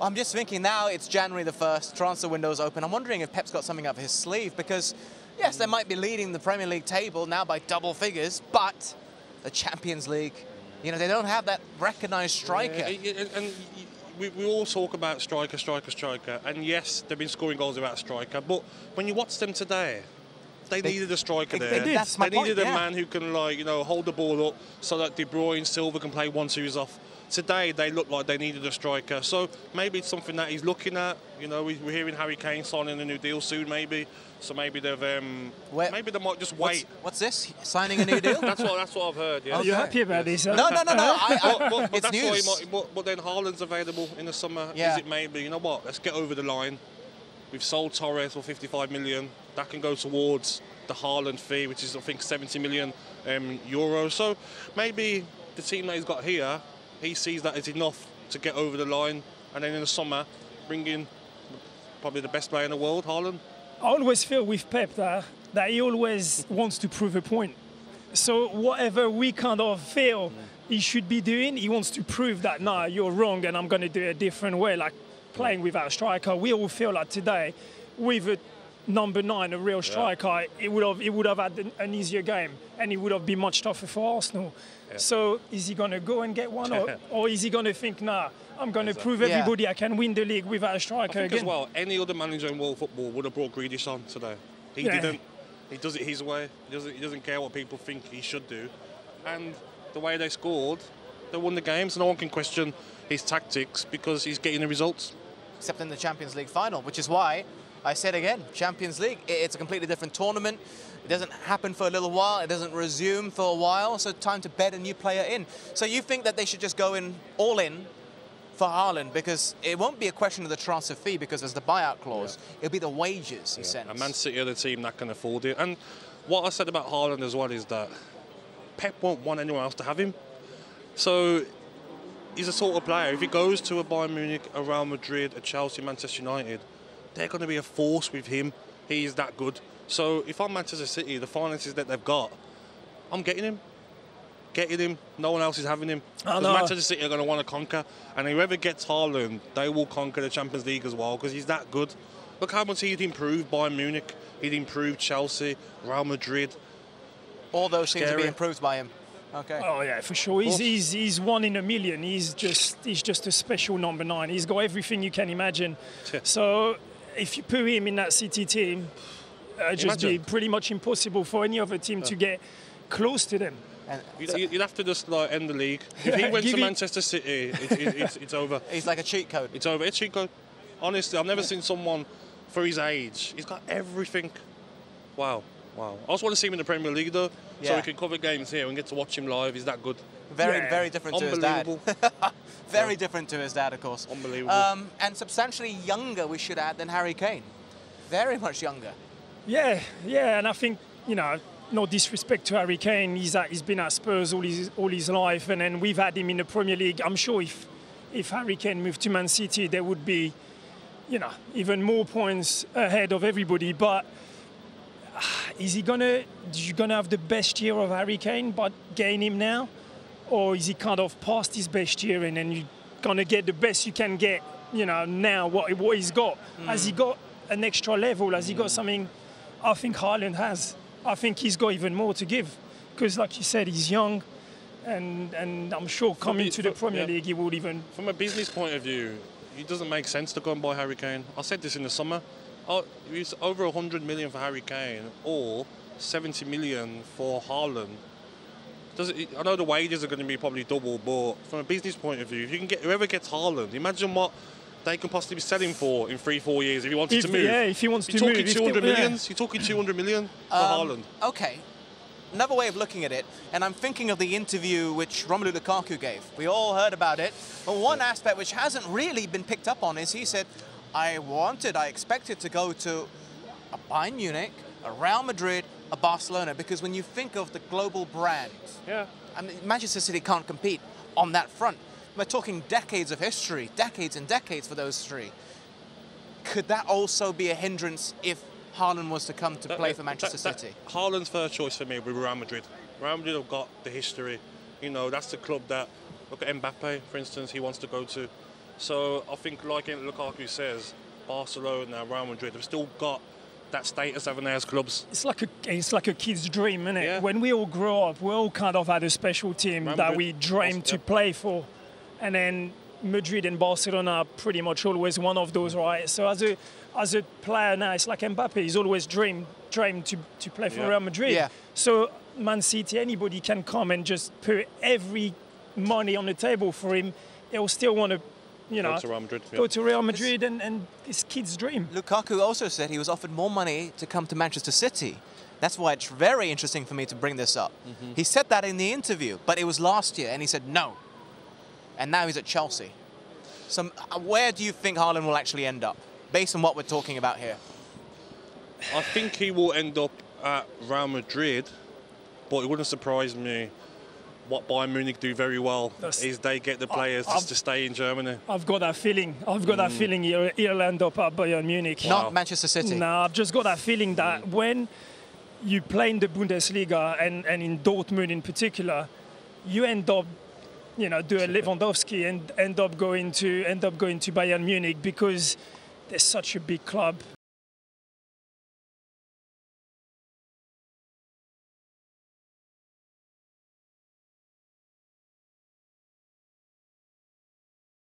I'm just thinking now it's January the 1st, transfer window's open. I'm wondering if Pep's got something up his sleeve because, yes, they might be leading the Premier League table now by double figures, but the Champions League, you know, they don't have that recognised striker. Yeah, and we all talk about striker, and yes, they've been scoring goals without a striker, but when you watch them today, they needed a striker there. They needed a man who can, like, you know, hold the ball up so that De Bruyne, Silva can play 1-2s off. Today, they look like they needed a striker. So maybe it's something that he's looking at. You know, we're hearing Harry Kane signing a new deal soon, maybe. So maybe they've, maybe they might just wait. What's this? Signing a new deal? That's what I've heard. Yeah. Are you happy about this? Huh? No. But It's that's news. why but then Haaland's available in the summer. Yeah. Is it maybe? You know what? Let's get over the line. We've sold Torres for 55 million. That can go towards the Haaland fee, which is I think 70 million euros. So maybe the team that he's got here, he sees that it's enough to get over the line, and then in the summer bring in probably the best player in the world, Haaland. I always feel with Pep that he always wants to prove a point. So whatever we kind of feel he should be doing, he wants to prove that, nah, you're wrong and I'm going to do it a different way, like playing without a striker. We all feel like today, with a number 9, a real striker, it would have had an easier game and it would have been much tougher for Arsenal. Yeah. So is he going to go and get one, or is he going to think, nah, I'm going to prove everybody I can win the league without a striker again? As well, any other manager in world football would have brought Grealish on today. He didn't. He does it his way. He doesn't care what people think he should do. And the way they scored, they won the game, so no one can question his tactics because he's getting the results. Except in the Champions League final, which is why I said again, Champions League, it's a completely different tournament. It doesn't happen for a little while. It doesn't resume for a while. So time to bet a new player in. So you think that they should just go in all in for Haaland, because it won't be a question of the transfer fee because there's the buyout clause. It'll be the wages he sends. And Man City are the team that can afford it. And what I said about Haaland as well is that Pep won't want anyone else to have him. So he's a sort of player. If he goes to a Bayern Munich, a Real Madrid, a Chelsea, Manchester United, they're going to be a force with him. He is that good. So if I'm Manchester City, the finances that they've got, I'm getting him. No one else is having him. Because Manchester City are going to want to conquer. And whoever gets Haaland, they will conquer the Champions League as well because he's that good. Look how much he'd improved Bayern Munich. He'd improved Chelsea, Real Madrid. All those seem to be improved by him. Okay. Oh yeah, for sure. He's 1 in a million. He's just a special number 9. He's got everything you can imagine. So if you put him in that City team, just be pretty much impossible for any other team to get close to them. You'd have to just like end the league. If he went to Manchester City, it's over. He's like a cheat code. It's over. It's a cheat code. Honestly, I've never seen someone for his age. He's got everything. Wow. I also want to see him in the Premier League though, so we can cover games here and get to watch him live. He's that good. Very different to his dad. Very different to his dad, of course. Unbelievable. And substantially younger, we should add, than Harry Kane. Very much younger. Yeah, and I think, you know, no disrespect to Harry Kane, he's been at Spurs all his life, and then we've had him in the Premier League. I'm sure if Harry Kane moved to Man City, there would be, you know, even more points ahead of everybody. But is you gonna have the best year of Harry Kane but gain him now, or is he kind of past his best year and then you're gonna get the best you can get, you know, now what he's got? Has he got an extra level? Has he got something? I think Haaland has. I think he's got even more to give because, like you said, he's young, and I'm sure coming to the Premier League he would even. From a business point of view, it doesn't make sense to go and buy Harry Kane. I said this in the summer. It's over 100 million for Harry Kane or 70 million for Haaland. I know the wages are going to be probably double, but from a business point of view, if you can get whoever gets Haaland, imagine what they can possibly be selling for in 3-4 years if he wanted to move. Yeah, if he wants to move. You're talking 200 million. You're talking 200 million for Haaland. Okay. Another way of looking at it, and I'm thinking of the interview which Romelu Lukaku gave. We all heard about it, but one aspect which hasn't really been picked up on is he said, I expected to go to a Bayern Munich, a Real Madrid, a Barcelona, because when you think of the global brand, I mean, Manchester City can't compete on that front. We're talking decades of history, decades and decades for those three. Could that also be a hindrance if Haaland was to come to play for Manchester City? Haaland's first choice for me would be Real Madrid. Real Madrid have got the history. You know, that's the club that, look at Mbappe, for instance, he wants to go to. So I think, like Lukaku says, Barcelona, Real Madrid have still got that status, haven't they, as clubs? It's like a kid's dream, isn't it? Yeah. When we all grow up, we all kind of had a special team that we dreamed to play for, and then Madrid and Barcelona are pretty much always one of those, right? So as a player now, it's like Mbappe. He's always dreamed to play for Real Madrid. Yeah. So Man City, anybody can come and just put every money on the table for him. They'll still want to, Go to Real Madrid. go to Real Madrid, and his kid's dream. Lukaku also said he was offered more money to come to Manchester City. That's why it's very interesting for me to bring this up. He said that in the interview, but it was last year, and he said no. And now he's at Chelsea. So where do you think Haaland will actually end up, based on what we're talking about here? I think he will end up at Real Madrid, but it wouldn't surprise me. What Bayern Munich do very well is they get the players just to stay in Germany. I've got that feeling. I've got that feeling he'll end up at Bayern Munich. Not Manchester City. No, I've just got that feeling that when you play in the Bundesliga and in Dortmund in particular, you end up, doing Lewandowski and end up going to Bayern Munich because they're such a big club.